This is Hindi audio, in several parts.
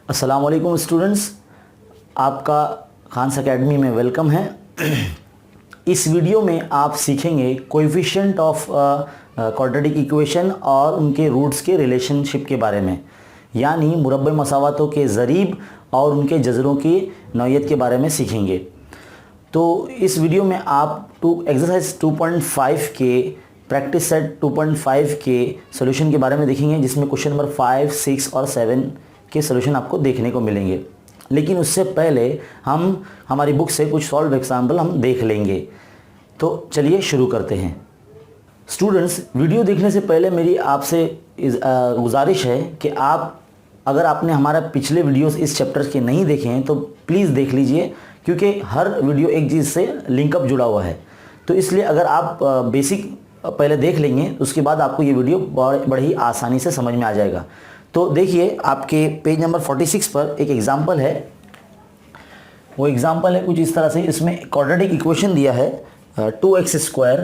अस्सलाम वालेकुम स्टूडेंट्स, आपका खान्स एकेडमी में वेलकम है। इस वीडियो में आप सीखेंगे कोएफिशिएंट ऑफ क्वाड्रेटिक इक्वेशन और उनके रूट्स के रिलेशनशिप के बारे में, यानी मुरब्बे मसावातों के ज़रीब और उनके जज़रों की नौइयत के बारे में सीखेंगे। तो इस वीडियो में आप एक्सरसाइज 2.5 के प्रैक्टिस सेट 2.5 के सॉल्यूशन के बारे में देखेंगे, जिसमें क्वेश्चन नंबर 5, 6 और 7 के सॉल्यूशन आपको देखने को मिलेंगे। लेकिन उससे पहले हम हमारी बुक से कुछ सॉल्व एग्जाम्पल हम देख लेंगे। तो चलिए शुरू करते हैं। स्टूडेंट्स, वीडियो देखने से पहले मेरी आपसे गुजारिश है कि अगर आपने हमारा पिछले वीडियोस इस चैप्टर के नहीं देखे हैं तो प्लीज़ देख लीजिए, क्योंकि हर वीडियो एक चीज़ से लिंकअप जुड़ा हुआ है। तो इसलिए अगर आप बेसिक पहले देख लेंगे तो उसके बाद आपको ये वीडियो बड़ी आसानी से समझ में आ जाएगा। तो देखिए, आपके पेज नंबर 46 पर एक एग्जाम्पल है। वो एग्जाम्पल है कुछ इस तरह से। इसमें क्वाड्रेटिक इक्वेशन दिया है 2x square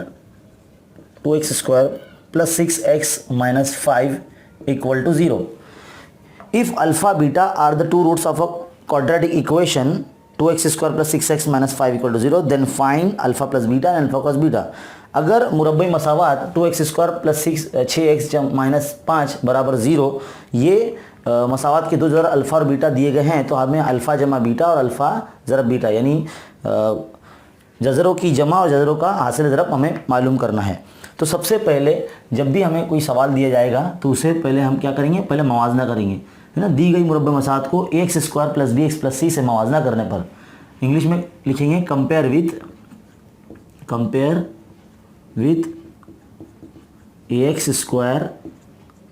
plus 6x minus 5 equal to 0। If alpha beta are the two roots of a quadratic equation 2x square plus 6x minus 5 equal to 0, then find alpha plus beta and alpha cos beta. अगर मुरब्बे मसावात 2x square plus 6x minus 5 बराबर 0 ये मसावात के दो ज़रा अल्फ़ा और बीटा दिए गए हैं, तो हमें अल्फ़ा जमा बीटा और अल्फ़ा ज़रब बीटा यानी जज़रों की जमा और जज़रों का हासिल ज़रब हमें मालूम करना है। तो सबसे पहले जब भी हमें कोई सवाल दिया जाएगा तो उसे पहले हम क्या करेंगे, पहले मवाजना करेंगे, है ना। दी गई मुरब्बे मसावात को ax square plus bx plus c से मवाजना करने पर इंग्लिश में लिखेंगे compare with ax square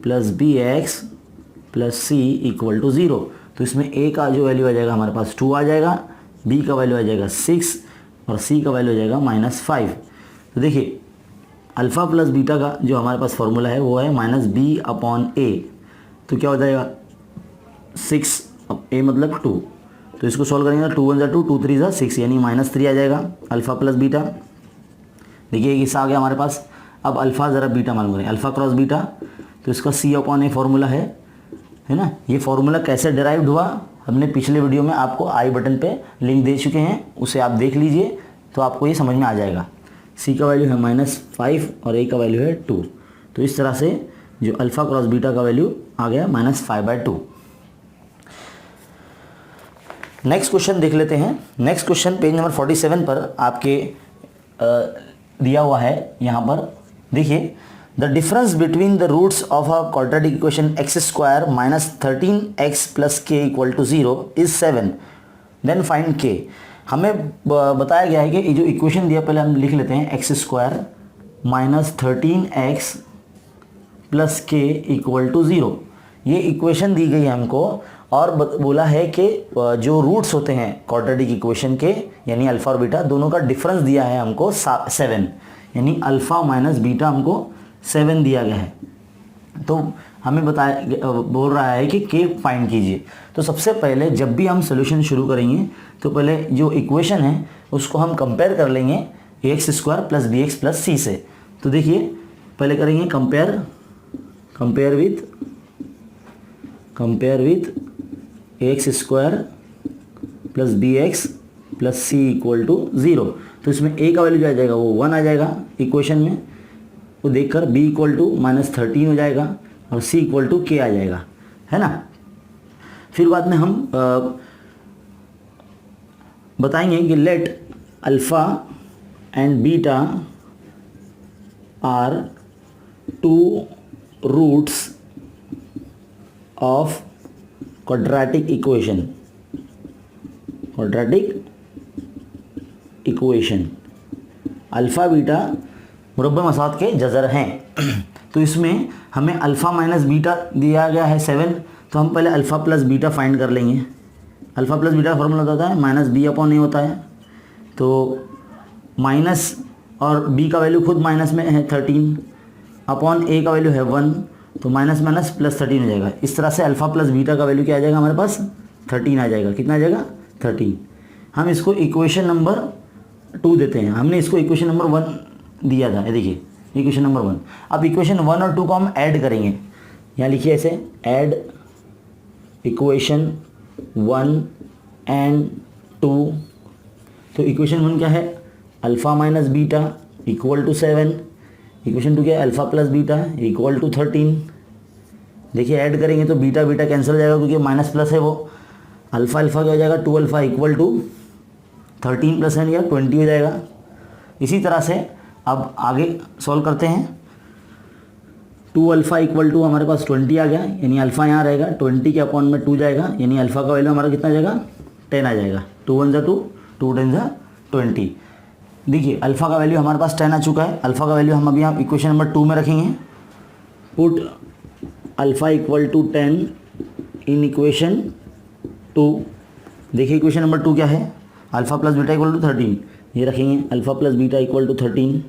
plus bx plus c equal to 0। तो इसमें a का जो वैल्यू आ जाएगा हमारे पास 2 आ जाएगा, b का वैल्यू आ जाएगा 6 और c का वैल्यू आ जाएगा माइनस 5। तो देखिए, अल्फ़ा प्लस बीटा का जो हमारे पास फॉर्मूला है वो है माइनस b अपॉन a। तो क्या हो जाएगा 6 a मतलब 2। तो इसको सॉल्व करेंगे 2 1 2 2 3 6 यानी माइनस 3 आ जाएगा अल्फ़ा प्लस बीटा। देखिए एक हिस्सा आ गया हमारे पास। अब अल्फ़ा ज़रा बीटा मालूम करें, अल्फ़ा क्रॉस बीटा, तो इसका c अपॉन ए फार्मूला है ना। ये फार्मूला कैसे डिराइव्ड हुआ हमने पिछले वीडियो में आपको आई बटन पे लिंक दे चुके हैं, उसे आप देख लीजिए तो आपको ये समझ में आ जाएगा। c का वैल्यू है माइनस 5 और a का वैल्यू है 2। तो इस तरह से जो अल्फ़ा क्रॉस बीटा का वैल्यू आ गया माइनस 5/2। नेक्स्ट क्वेश्चन देख लेते हैं। नेक्स्ट क्वेश्चन पेज नंबर 47 पर आपके दिया हुआ है। यहाँ पर देखिए, the difference between the roots of a quadratic equation x square minus 13x plus k equal to 0 is 7, then find k। हमें बताया गया है कि ये जो इक्वेशन दिया, पहले हम लिख लेते हैं x square minus 13x plus k equal to 0। ये इक्वेशन दी गई है हमको और बोला है कि जो रूट्स होते हैं क्वाड्रेटिक इक्वेशन के यानी अल्फ़ा और बीटा दोनों का डिफरेंस दिया है हमको 7, यानी अल्फ़ा माइनस बीटा हमको 7 दिया गया है। तो हमें बोल रहा है कि k फाइंड कीजिए। तो सबसे पहले जब भी हम सोल्यूशन शुरू करेंगे तो पहले जो इक्वेशन है उसको हम कंपेयर कर लेंगे ax square plus bx plus c से। तो देखिए, पहले करेंगे compare with ax square plus bx plus c equal to 0। तो इसमें a का वैल्यू जो आ जाएगा वो 1 आ जाएगा इक्वेशन में, वो देखकर b इक्वल टू माइनस 13 हो जाएगा और c इक्वल टू k आ जाएगा, है ना। फिर बाद में हम बताएंगे कि let alpha and beta are two roots of quadratic equation. Alpha beta मुरब्बा मसावात के जज़र हैं। तो इसमें हमें अल्फ़ा माइनस बीटा दिया गया है 7, तो हम पहले अल्फ़ा प्लस बीटा फाइंड कर लेंगे। अल्फ़ा प्लस बीटा का फॉर्मूला होता है माइनस b अपॉन ए होता है। तो माइनस और b का वैल्यू खुद माइनस में है 13 अपॉन a का वैल्यू है 1, तो माइनस माइनस प्लस 13 हो जाएगा। इस तरह से अल्फ़ा प्लस बीटा का वैल्यू क्या आ जाएगा हमारे पास 13 आ जाएगा। कितना आ जाएगा 13। हम इसको इक्वेशन नंबर 2 देते हैं। हमने इसको इक्वेशन नंबर 1 दिया था, ये देखिए इक्वेशन नंबर 1। अब इक्वेशन 1 और 2 को हम ऐड करेंगे। यहाँ लिखिए ऐसे, ऐड इक्वेशन 1 एंड 2। तो इक्वेशन 1 क्या है, alpha minus beta equal to 7। Equation 2 क्या है, alpha plus beta equal to 13। देखिए ऐड करेंगे तो बीटा बीटा कैंसिल हो जाएगा क्योंकि माइनस प्लस है वो। अल्फ़ा अल्फ़ा क्या हो जाएगा, 2 अल्फ़ा इक्वल टू 13 प्लस एन या 20 हो जाएगा। इसी तरह से अब आगे सॉल्व करते हैं। 2 अल्फ़ा इक्वल टू हमारे पास 20 आ गया, यानी अल्फ़ा यहाँ रहेगा, 20 के अपॉन में 2 जाएगा, यानी अल्फ़ा का वैल्यू हमारा कितना जाएगा, 10 आ जाएगा। 2 1 2, 2 10 20। देखिए अल्फ़ा का वैल्यू हमारे पास 10 आ चुका है। अल्फ़ा का वैल्यू हम अभी यहाँ इक्वेशन नंबर 2 में रखेंगे। Put alpha equal to 10 in equation 2। देखिए इक्वेशन नंबर 2 क्या है, alpha plus beta equal to 13। ये रखेंगे alpha plus beta equal to 13।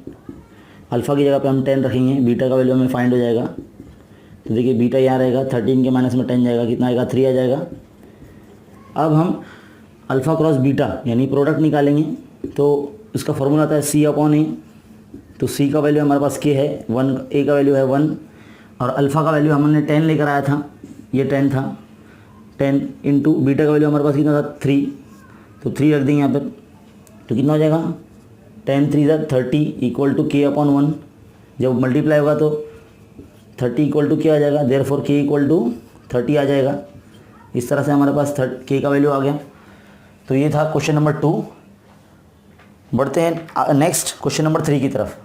Alpha की जगह पे हम 10 रखेंगे, बीटा का वैल्यू हमें फाइंड हो जाएगा। तो देखिए बीटा यहाँ रहेगा, 13 के माइनस में 10 जाएगा, कितना आएगा, 3 आ जाएगा। अब हम अल्फ़ा क्रॉस बीटा यानी प्रोडक्ट निकालेंगे, तो इसका फॉर्मूला आता है सी अपॉन ए। तो सी का वैल्यू हमारे पास के है 1, ए का वैल्यू है 1 और अल्फ़ा का वैल्यू हमने 10 लेकर आया था, ये 10 था। 10 इंटू बीटा का वैल्यू हमारे पास कितना था, 3। तो 3 रख देंगे यहाँ पर, तो कितना हो जाएगा, 10 3 30 इक्वल टू के अपॉन 1। जब मल्टीप्लाई होगा तो 30 इक्वल टू क्या आ जाएगा, देयरफॉर के इक्वल टू 30 आ जाएगा। इस तरह से हमारे पास के का वैल्यू आ गया। तो ये था क्वेश्चन नंबर 2। बढ़ते हैं नेक्स्ट क्वेश्चन नंबर 3 की तरफ।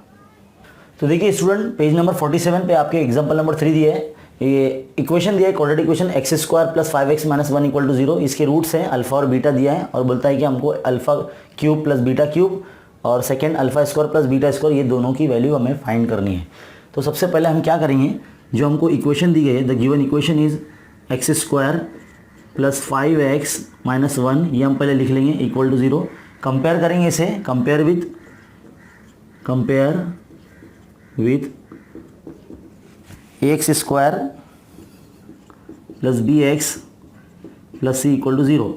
तो देखिए स्टूडेंट, पेज नंबर 47 पे आपके एग्जाम्पल नंबर 3 दिए है। ये इक्वेशन दिया है, quadratic equation X square plus 5x minus 1 equal to 0। इसके रूट्स हैं अल्फ़ा और बीटा दिया है और बोलता है कि हमको alpha cube plus beta cube और second alpha square plus beta square, ये दोनों की वैल्यू हमें फाइंड करनी है। तो सबसे पहले हम क्या करेंगे, जो हमको इक्वेशन दी गई है, the given equation is x square plus 5x minus 1, ये हम पहले लिख लेंगे इक्वल टू 0। कंपेयर करेंगे इसे, compare with x square plus b x plus c equal to 0।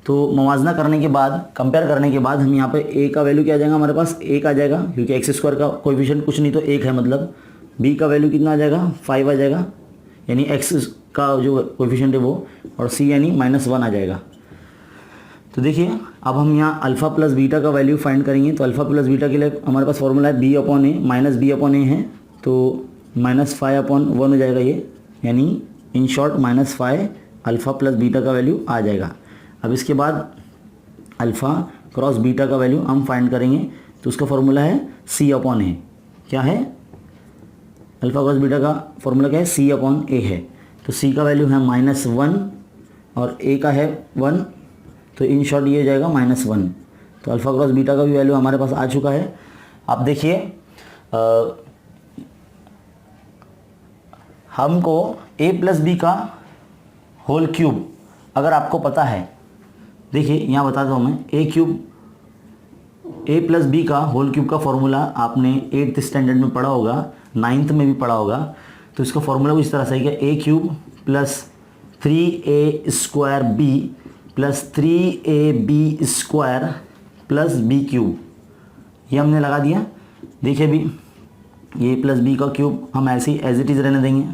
तो मवाजना करने के बाद, कंपेयर करने के बाद हम यहाँ पे a का वैल्यू क्या आ जाएगा, हमारे पास 1 आ जाएगा क्योंकि एक्स स्क्वायर का कोएफिशिएंट कुछ नहीं तो 1 है, मतलब b का वैल्यू कितना आ जाएगा, 5 आ जाएगा, यानी x का जो कोएफिशिएंट है वो, और c यानी -1 आ जाएगा। तो देखिए अब हम यहाँ अल्फ़ा प्लस बीटा का वैल्यू फाइंड करेंगे। तो अल्फ़ा प्लस बीटा के लिए हमारे पास फॉर्मूला है b अपॉन ए, माइनस बी अपॉन ए है, तो -5 अपॉन 1 हो जाएगा ये, यानी in short -5 alpha plus beta का वैल्यू आ जाएगा। अब इसके बाद अल्फ़ा क्रॉस बीटा का वैल्यू हम फाइंड करेंगे। तो उसका फॉर्मूला है c अपॉन ए। क्या है, अल्फ़ा क्रॉस बीटा का फॉर्मूला क्या है, c अपॉन ए है। तो c का वैल्यू है -1 और a का है 1, तो इन शॉर्ट ये हो जाएगा -1। तो अल्फ़ा क्रॉस बीटा का भी वैल्यू हमारे पास आ चुका है। आप देखिए हमको a प्लस बी का होल क्यूब अगर आपको पता है, देखिए यहाँ बताता हूँ मैं, a प्लस बी का होल क्यूब का फॉर्मूला आपने 8th स्टैंडर्ड में पढ़ा होगा, 9th में भी पढ़ा होगा। तो इसका फॉर्मूला कुछ इस तरह से है कि a cube plus 3a square b plus 3ab square plus b cube, ये हमने लगा दिया। देखिए भी ये प्लस b का क्यूब हम ऐसे ही एज इट इज़ रहने देंगे,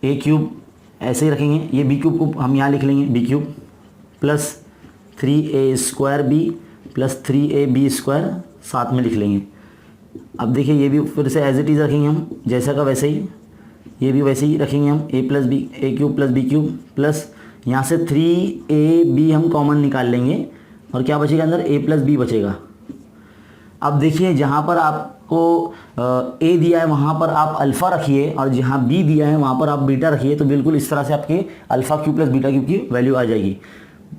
a क्यूब ऐसे ही रखेंगे, ये b क्यूब को हम यहाँ लिख लेंगे b cube plus 3a square b plus 3ab square साथ में लिख लेंगे। अब देखिए ये भी फिर से एज इट इज़ रखेंगे हम, जैसा का वैसे ही, ये भी वैसे ही रखेंगे हम, a plus b, a cube plus b cube plus यहाँ से 3ab हम कॉमन निकाल लेंगे और क्या बचेगा अंदर, a प्लस बी बचेगा। अब देखिए जहाँ पर आपको a दिया है वहाँ पर आप अल्फ़ा रखिए और जहाँ b दिया है वहाँ पर आप बीटा रखिए, तो बिल्कुल इस तरह से आपके alpha cube plus beta cube की वैल्यू आ जाएगी।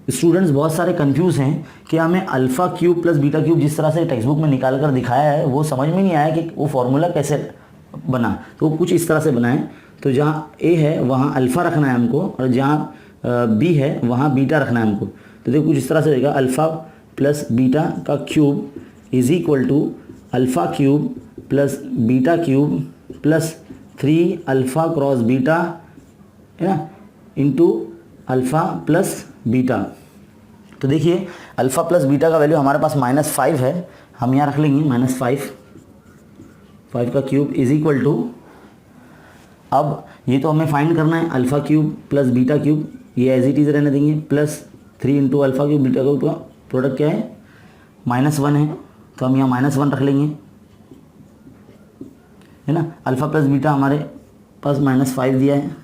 स्टूडेंट्स बहुत सारे कंफ्यूज हैं कि हमें alpha cube plus beta cube जिस तरह से टेक्स्ट बुक में निकाल कर दिखाया है वो समझ में नहीं आया कि वो फॉर्मूला कैसे बना। तो कुछ इस तरह से बनाएं, तो जहाँ a है वहाँ अल्फ़ा रखना है हमको और जहाँ b है वहाँ बीटा रखना है हमको। तो देखो कुछ इस तरह से रहेगा, अल्फ़ा प्लस बीटा का cube is equal to alpha cube plus beta cube plus 3 alpha cross beta है ना इंटू अल्फ़ा प्लस बीटा। तो देखिए अल्फ़ा प्लस बीटा का वैल्यू हमारे पास -5 है, हम यहाँ रख लेंगे -5 का क्यूब इज इक्वल टू, अब ये तो हमें फाइंड करना है alpha cube plus beta cube, ये एज इट इज़ रहने देंगे, plus 3 into alpha cube beta cube का प्रोडक्ट क्या है, -1 है, तो हम यहाँ -1 रख लेंगे, है ना। अल्फ़ा प्लस बीटा हमारे पास -5 दिया है,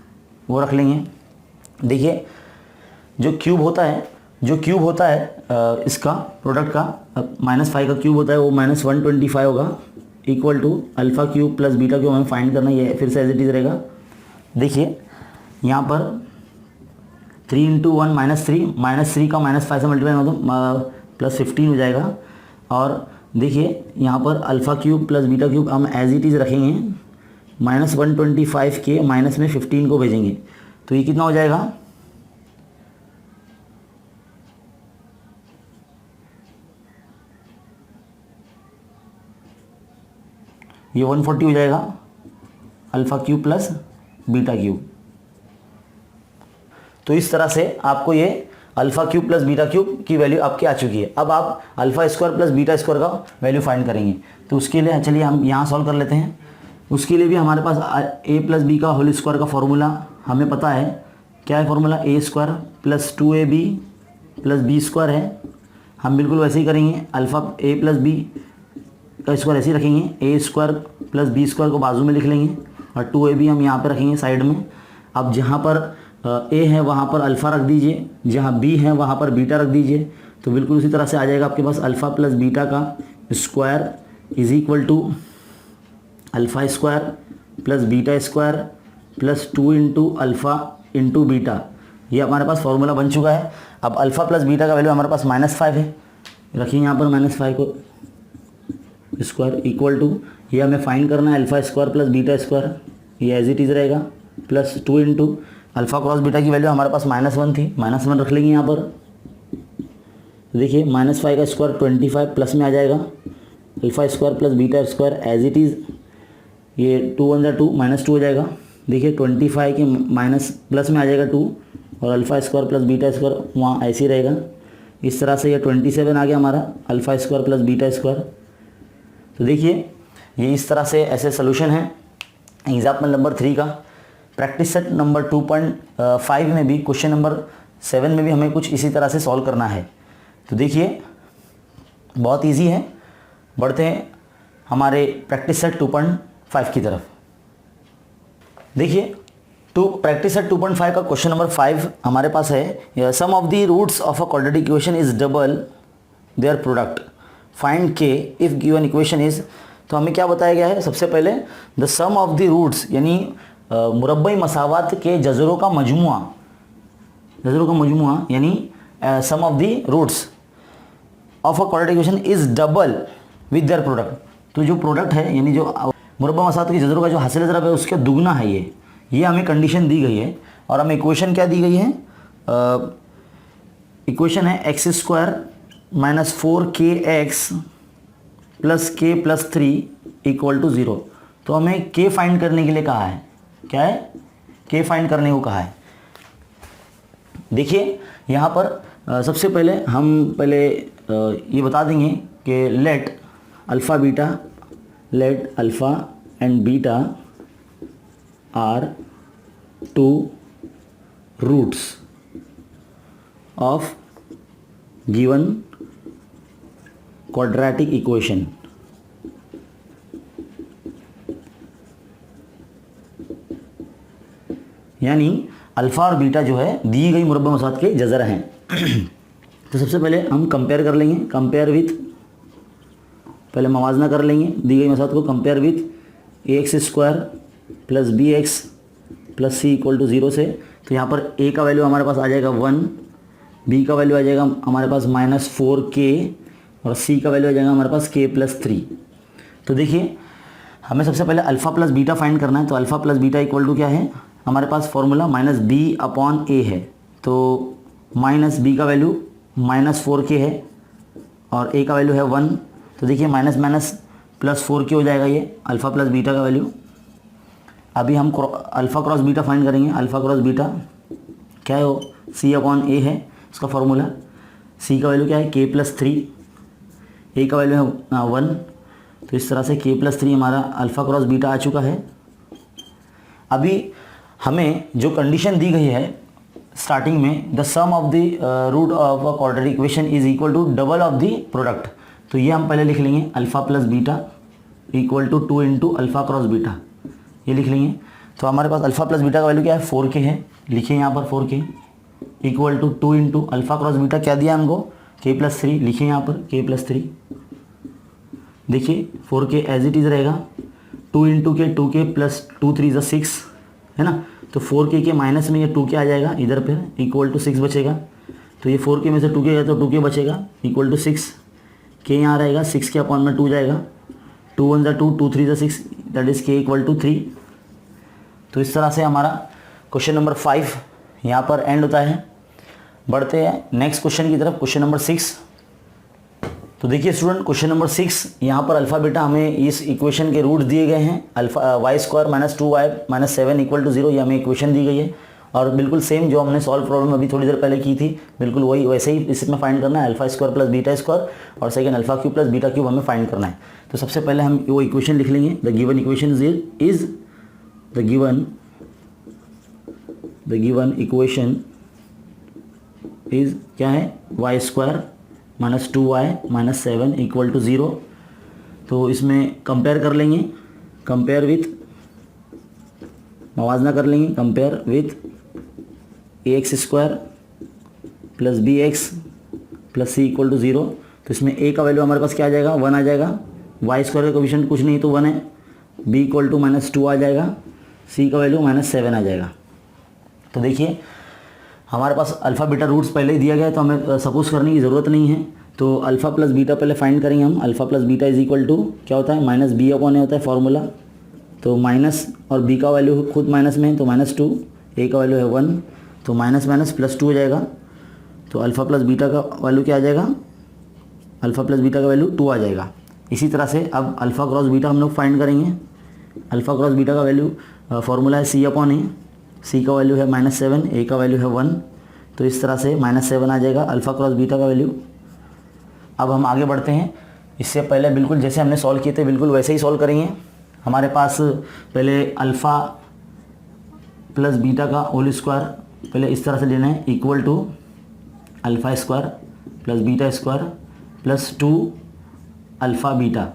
वो रख लेंगे। देखिए जो क्यूब होता है इसका प्रोडक्ट का -5 का क्यूब होता है वो -125 होगा, equal to alpha cube plus beta cube हमें फाइंड करना है, ये फिर से एज इट इज़ रहेगा। देखिए यहाँ पर 3 इंटू 1 -3 का -5 से मल्टीप्लाई हो तो +15 हो जाएगा। और देखिए यहाँ पर alpha cube plus beta cube हम एज इट इज़ रखेंगे, -125 के माइनस में 15 को भेजेंगे, तो ये कितना हो जाएगा, ये 140 हो जाएगा, alpha cube plus beta cube. तो इस तरह से आपको ये alpha cube plus beta cube की वैल्यू आपकी आ चुकी है। अब आप alpha square plus beta square का वैल्यू फाइंड करेंगे, तो उसके लिए चलिए हम यहाँ सॉल्व कर लेते हैं। उसके लिए भी हमारे पास a प्लस बी का होल स्क्वायर का फॉर्मूला हमें पता है, क्या है formula, a square plus 2ab plus b square है। हम बिल्कुल वैसे ही करेंगे, अल्फ़ा a प्लस बी का स्क्वायर ऐसे ही रखेंगे, a square plus b square को बाजू में लिख लेंगे और 2ab हम यहाँ पर रखेंगे साइड में। अब जहाँ पर a है वहाँ पर अल्फ़ा रख दीजिए, जहाँ b है वहाँ पर बीटा रख दीजिए, तो बिल्कुल उसी तरह से आ जाएगा आपके पास अल्फ़ा प्लस बीटा का square is equal to alpha square plus beta square plus 2 into alpha into beta. ये हमारे पास फॉर्मूला बन चुका है। अब अल्फ़ा प्लस बीटा का वैल्यू हमारे पास -5 है, रखिए यहाँ पर -5 को स्क्वायर इक्वल टू, ये हमें फाइंड करना है alpha square plus beta square, ये एज इट इज़ रहेगा, plus 2 into alpha cross beta की वैल्यू हमारे पास -1 थी, -1 रख लेंगे यहाँ पर। देखिए -5 का स्क्वायर 25 प्लस में आ जाएगा, alpha square plus beta square as it is, ये 2 1 2 -2 हो जाएगा। देखिए 25 के माइनस प्लस में आ जाएगा 2, और alpha square plus beta square वहाँ ऐसे ही रहेगा। इस तरह से ये 27 आ गया हमारा alpha square plus beta square. तो देखिए ये इस तरह से ऐसे सोल्यूशन है एग्जाम्पल नंबर 3 का। प्रैक्टिस सेट नंबर 2.5 में भी क्वेश्चन नंबर 7 में भी हमें कुछ इसी तरह से सॉल्व करना है। तो देखिए बहुत इजी है, बढ़ते हैं हमारे प्रैक्टिस सेट 2.5 की तरफ। देखिए प्रैक्टिस सेट 2.5 का क्वेश्चन नंबर 5 हमारे पास है, sum of the roots of a quadratic equation is double their product, find K if given equation is. तो हमें क्या बताया गया है, सबसे पहले the sum of the roots यानी मुरब्बई मसावात के जज़रों का मजमुआ यानी sum of the roots of a quadratic equation is double with their product. तो जो प्रोडक्ट है यानी जो मुरब्बा मसावात के जज़रों का जो हासिल ज़रब है उसका दुगना है, ये हमें कंडीशन दी गई है। और हमें इक्वेशन क्या दी गई है, इक्वेशन है x square minus 4kx plus k plus 3 equal to 0। तो हमें k फाइंड करने के लिए कहा है, क्या है, k फाइंड करने को कहा है। देखिए यहाँ पर सबसे पहले हम ये बता देंगे कि let alpha and beta are 2 roots of given quadratic equation. यानी अल्फ़ा और बीटा जो है दी गई मुरब्बा मसावात के जज़र हैं। तो सबसे पहले हम कंपेयर कर लेंगे, कंपेयर विथ, पहले मवाजना कर लेंगे दी गई मसावात को, compare with ax square plus bx plus c equal to 0 से। तो यहाँ पर a का वैल्यू हमारे पास आ जाएगा 1, b का वैल्यू आ जाएगा हमारे पास -4k और c का वैल्यू आ जाएगा हमारे पास k प्लस 3। तो देखिए हमें सबसे पहले अल्फ़ा प्लस बीटा फाइंड करना है। तो alpha plus beta equal to क्या है, हमारे पास फॉर्मूला -b/a है। तो -b का वैल्यू -4k है और a का वैल्यू है 1। तो देखिए माइनस माइनस प्लस 4k हो जाएगा ये अल्फ़ा प्लस बीटा का वैल्यू। अभी हम अल्फ़ा क्रॉस बीटा फाइंड करेंगे। अल्फ़ा क्रॉस बीटा क्या है, वो c/a है उसका फॉर्मूला। c का वैल्यू क्या है, k प्लस 3, a का वैल्यू है 1। तो इस तरह से k प्लस 3 हमारा अल्फ़ा क्रॉस बीटा आ चुका है। अभी हमें जो कंडीशन दी गई है स्टार्टिंग में the sum of the root of a quadratic equation is equal to double of the product, तो ये हम पहले लिख लेंगे alpha plus beta equal to 2 into alpha cross beta, ये लिख लेंगे। तो हमारे पास अल्फ़ा प्लस बीटा का वैल्यू क्या है 4k है, लिखिए यहाँ पर 4k equal to 2 into alpha cross beta क्या दिया हमको k प्लस 3, लिखिए यहाँ पर k प्लस 3, देखिए 4k एज इट इज़ रहेगा, 2 इंटू के 2k प्लस 2 3 = 6 है ना, तो 4k के माइनस में ये 2k आ जाएगा इधर पर इक्वल टू 6 बचेगा, तो ये 4k में से 2k गया तो 2k बचेगा इक्वल टू 6, k यहाँ रहेगा 6 के अपॉन में 2 जाएगा, 2 1 = 2 2 3 = 6 that is k equal to 3। तो इस तरह से हमारा क्वेश्चन नंबर 5 यहाँ पर एंड होता है। बढ़ते हैं नेक्स्ट क्वेश्चन की तरफ, क्वेश्चन नंबर 6। तो देखिए स्टूडेंट क्वेश्चन नंबर 6, यहाँ पर अल्फ़ा बीटा हमें इस इक्वेशन के रूट दिए गए हैं, अल्फ़ा y² - 2y - 7 = 0, ये हमें इक्वेशन दी गई है और बिल्कुल सेम जो हमने सॉल्व प्रॉब्लम अभी थोड़ी देर पहले की थी बिल्कुल वही वैसे ही इसमें फाइंड करना है, α² + β² और सेकंड α³ + β³ हमें फाइंड करना है। तो सबसे पहले हम वो इक्वेशन लिख लेंगे, the given equation is the given equation is क्या है y² - 2y - 7 = 0। तो इसमें कंपेयर कर लेंगे, कंपेयर विथ मवाजना कर लेंगे, compare with ax² + bx + c = 0। तो इसमें a का वैल्यू हमारे पास क्या आ जाएगा 1 आ जाएगा, y² का कोएफिशिएंट कुछ नहीं तो 1 है, b = -2 आ जाएगा, c का वैल्यू -7 आ जाएगा। तो देखिए हमारे पास अल्फ़ा बीटा रूट्स पहले ही दिया गया है तो हमें सपोज करने की ज़रूरत नहीं है। तो अल्फ़ा प्लस बीटा पहले फाइंड करेंगे हम, alpha plus beta is equal to क्या होता है -b/a होता है फॉर्मूला, तो माइनस और b का वैल्यू खुद माइनस में है तो -2, a का वैल्यू है 1 तो माइनस +2 हो जाएगा, तो अल्फ़ा प्लस बीटा का वैल्यू क्या आ जाएगा, अल्फ़ा प्लस बीटा का वैल्यू 2 आ जाएगा। इसी तरह से अब अल्फ़ा क्रॉस बीटा हम लोग फाइंड करेंगे, अल्फ़ा क्रॉस बीटा का वैल्यू फॉर्मूला है c/a, c का वैल्यू है -7, a का वैल्यू है 1, तो इस तरह से -7 आ जाएगा अल्फ़ा क्रॉस बीटा का वैल्यू। अब हम आगे बढ़ते हैं, इससे पहले बिल्कुल जैसे हमने सॉल्व किए थे बिल्कुल वैसे ही सॉल्व करेंगे। हमारे पास पहले अल्फ़ा प्लस बीटा का होल स्क्वायर पहले इस तरह से लेना है इक्वल टू α² + β² + 2 अल्फ़ा बीटा,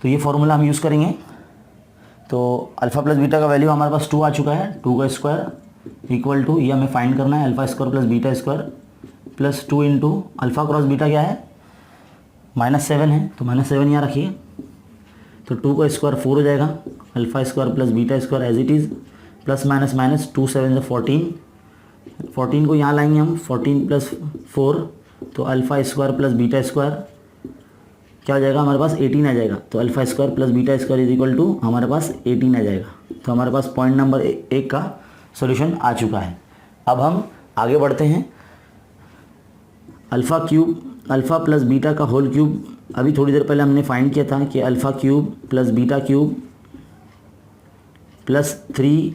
तो ये फॉर्मूला हम यूज़ करेंगे। तो अल्फ़ा प्लस बीटा का वैल्यू हमारे पास 2 आ चुका है, 2 का स्क्वायर इक्वल टू ये हमें फाइंड करना है α² + β² + 2 इंटू अल्फ़ा क्रॉस बीटा क्या है -7 है तो -7 यहाँ रखिए, तो 2 का स्क्वायर 4 हो जाएगा, α² + β² as it is plus minus 2 7 = 14 को यहाँ लाएंगे हम 14 + 4 तो α² + β² क्या हो जाएगा हमारे पास 18 आ जाएगा, तो α² + β² = हमारे पास 18 आ जाएगा। तो हमारे पास पॉइंट नंबर 1 का सॉल्यूशन आ चुका है। अब हम आगे बढ़ते हैं, अल्फ़ा प्लस बीटा का होल क्यूब अभी थोड़ी देर पहले हमने फाइंड किया था कि α³ + β³ + 3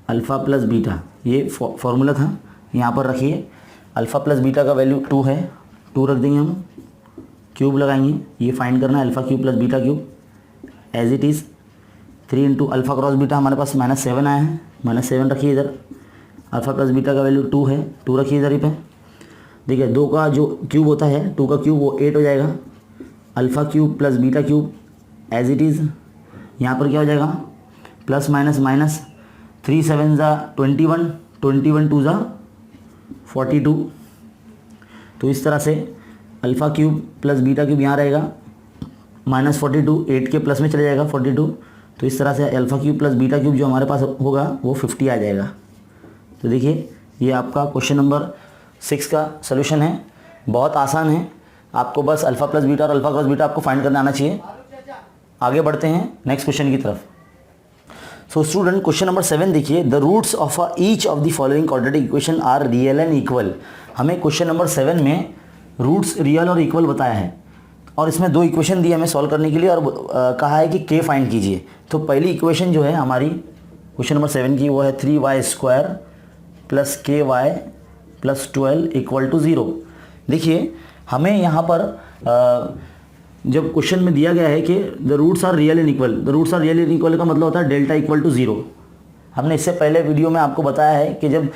अल्फ़ा प्लस बीटा, ये फॉर्मूला था, यहाँ पर रखिए। अल्फ़ा प्लस बीटा का वैल्यू 2 है, 2 रख देंगे हम, क्यूब लगाएंगे, ये फाइंड करना है α³ + β³ as it is 3 into alpha cross beta हमारे पास -7 आया है, -7 रखिए इधर, अल्फ़ा प्लस बीटा का वैल्यू 2 है, 2 रखिए इधर ही पे। देखिए 2 का जो क्यूब होता है 2 का क्यूब वो 8 हो जाएगा, α³ + β³ एज इट इज़ यहाँ पर क्या हो जाएगा प्लस माइनस 3 7 = 21, 21 2 = 42, तो इस तरह से α³ + β³ यहाँ रहेगा -42, 8 के प्लस में चले जाएगा 42, तो इस तरह से α³ + β³ जो हमारे पास होगा वो 50 आ जाएगा। तो देखिए ये आपका क्वेश्चन नंबर 6 का सलूशन है, बहुत आसान है, आपको बस अल्फ़ा प्लस बीटा और अल्फ़ा क्रॉस बीटा आपको फाइंड करना आना चाहिए। आगे बढ़ते हैं नेक्स्ट क्वेश्चन की तरफ। सो स्टूडेंट क्वेश्चन नंबर 7 देखिए, the roots of each of the following quadratic equation are real and equal. हमें क्वेश्चन नंबर 7 में रूट्स रियल और इक्वल बताया है और इसमें 2 इक्वेशन दी हमें सॉल्व करने के लिए और कहा है कि k फाइंड कीजिए। तो पहली इक्वेशन जो है हमारी क्वेश्चन नंबर 7 की वो है 3y² + ky + 12 = 0। देखिए हमें यहाँ पर जब क्वेश्चन में दिया गया है कि the roots are real and equal, the roots are real and equal का मतलब होता है डेल्टा = 0। हमने इससे पहले वीडियो में आपको बताया है कि जब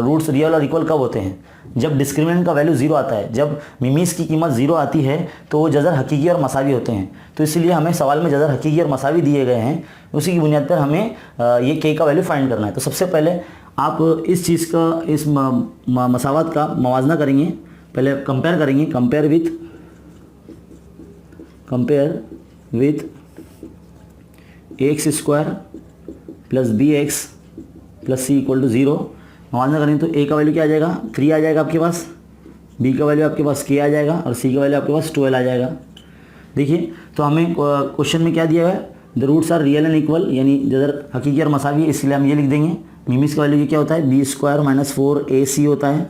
रूट्स रियल और इक्वल कब होते हैं, जब डिस्क्रिमिनेंट का वैल्यू ज़ीरो आता है, जब मिमीज़ की कीमत ज़ीरो आती है तो वो जज़र हकीकी और मसावी होते हैं। तो इसलिए हमें सवाल में जज़र हकीकी और मसावी दिए गए हैं, उसी की बुनियाद पर हमें ये के का वैल्यू फाइंड करना है। तो सबसे पहले आप इस चीज़ का, इस मसावत का मवाजना करेंगे, पहले कंपेयर करेंगे, compare with x square plus b x plus c equal to 0 मवाजना करेंगे तो ए का वैल्यू क्या आ जाएगा 3 आ जाएगा आपके पास, बी का वैल्यू आपके पास के आ जाएगा और सी का वैल्यू आपके पास 12 आ जाएगा। देखिए तो हमें क्वेश्चन में क्या दिया है, the roots are real and equal, यानी जज़र हकीकी और मसावी है, इसलिए हम ये लिख देंगे। मिमीज़ का वैल्यू क्या होता है, बी स्क्वायर माइनस 4ac होता है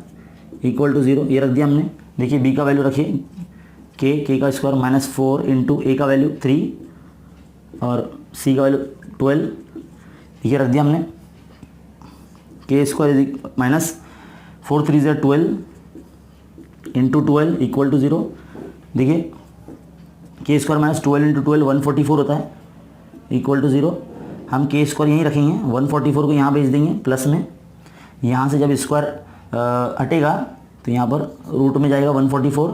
इक्वल टू 0, ये रख दिया हमने। देखिए बी का वैल्यू रखिए के का स्क्वायर माइनस 4 इंटू ए का वैल्यू 3 और सी का वैल्यू 12, ये रख दिया हमने। के स्क्वायर माइनस 4 3 ज़ा 12 इंटू 12 इक्वल टू 0। देखिए के स्क्वायर माइनस 12 इंटू 12 144 होता है इक्वल टू 0। हम के स्क्वायर यहीं रखेंगे, 144 को यहाँ भेज देंगे प्लस में, यहाँ से जब स्क्वायर हटेगा तो यहाँ पर रूट में जाएगा 144,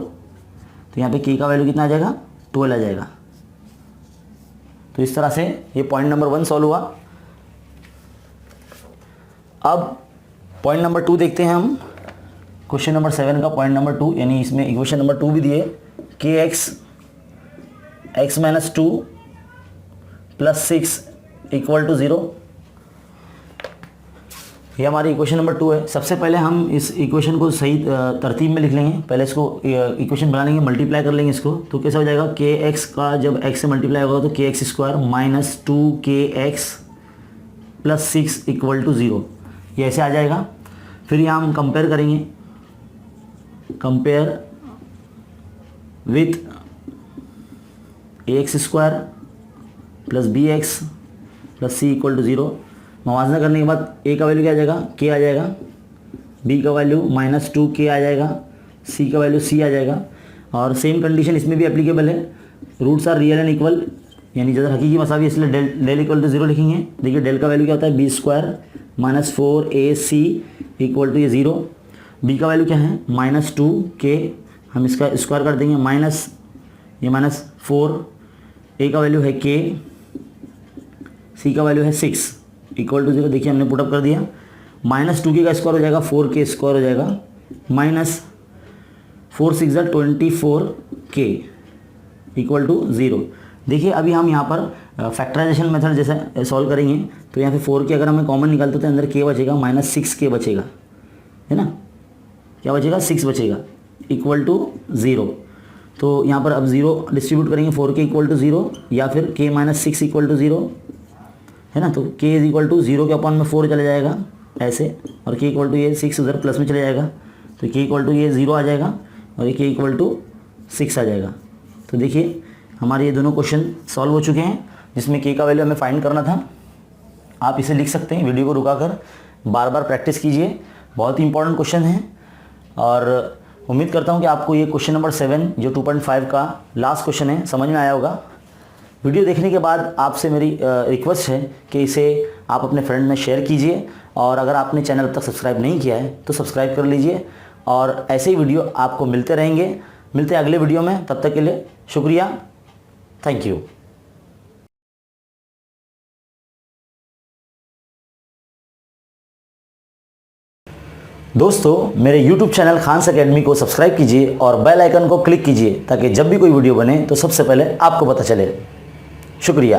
तो यहाँ पे के का वैल्यू कितना आ जाएगा 12 आ जाएगा। तो इस तरह से ये पॉइंट नंबर 1 सॉल्व हुआ। अब पॉइंट नंबर 2 देखते हैं हम, क्वेश्चन नंबर 7 का पॉइंट नंबर 2, यानी इसमें इक्वेशन नंबर 2 भी दिए, k x minus 2 plus 6 equal to 0। ये हमारी इक्वेशन नंबर 2 है। सबसे पहले हम इस इक्वेशन को सही तरतीब में लिख लेंगे, पहले इसको इक्वेशन बना लेंगे, मल्टीप्लाई कर लेंगे इसको, तो कैसा हो जाएगा, के एक्स का जब x से मल्टीप्लाई होगा तो k x square minus 2kx plus 6 equal to 0, ये ऐसे आ जाएगा। फिर यहाँ हम कंपेयर करेंगे, compare with ax square plus b x plus c equal to 0। मवाजना करने के बाद a का वैल्यू क्या आ जाएगा, k आ जाएगा, b का वैल्यू माइनस 2k आ जाएगा, c का वैल्यू c आ जाएगा। और सेम कंडीशन इसमें भी एप्लीकेबल है, roots are real and equal, यानी जैसे हकीकी मसावी, इसलिए डेल इक्वल टू 0 लिखेंगे। देखिए डेल का वैल्यू क्या होता है, b square minus 4ac equal to ये 0। b का वैल्यू क्या है, माइनस 2k, हम इसका स्क्वायर कर देंगे, माइनस ये माइनस 4, a का वैल्यू है k, c का वैल्यू है 6 इक्वल टू 0। देखिए हमने पुटअप कर दिया, माइनस 2k का स्क्वायर हो जाएगा 4k स्क्वायर हो जाएगा, माइनस 4 6 ज़ा 24k इक्वल टू 0। देखिए अभी हम यहाँ पर फैक्टराइजेशन मेथड जैसे सॉल्व करेंगे, तो यहाँ पे 4k अगर हमें कॉमन निकालते तो अंदर k बचेगा, माइनस 6k बचेगा, है ना, क्या बचेगा 6 बचेगा इक्वल टू 0। तो यहाँ पर अब 0 डिस्ट्रीब्यूट करेंगे, 4k इक्वल टू 0 या फिर k माइनस 6 इक्वल टू 0, है ना। तो k इज इक्वल टू 0 के अपॉन में 4 चला जाएगा ऐसे, और k इक्वल टू ये 6 उधर प्लस में चले जाएगा, तो k इक्वल टू ये 0 आ जाएगा और ये k इक्वल टू 6 आ जाएगा। तो देखिए हमारे ये दोनों क्वेश्चन सॉल्व हो चुके हैं, जिसमें k का वैल्यू हमें फाइंड करना था। आप इसे लिख सकते हैं, वीडियो को रुकाकर बार बार प्रैक्टिस कीजिए, बहुत ही इंपॉर्टेंट क्वेश्चन है। और उम्मीद करता हूँ कि आपको ये क्वेश्चन नंबर 7 जो 2.5 का लास्ट क्वेश्चन है समझ में आया होगा। वीडियो देखने के बाद आपसे मेरी रिक्वेस्ट है कि इसे आप अपने फ्रेंड में शेयर कीजिए, और अगर आपने चैनल अब तक सब्सक्राइब नहीं किया है तो सब्सक्राइब कर लीजिए, और ऐसे ही वीडियो आपको मिलते रहेंगे। मिलते हैं अगले वीडियो में, तब तक के लिए शुक्रिया, थैंक यू। दोस्तों मेरे YouTube चैनल खान्स एकेडमी को सब्सक्राइब कीजिए और बेल आइकन को क्लिक कीजिए, ताकि जब भी कोई वीडियो बने तो सबसे पहले आपको पता चले। शुक्रिया।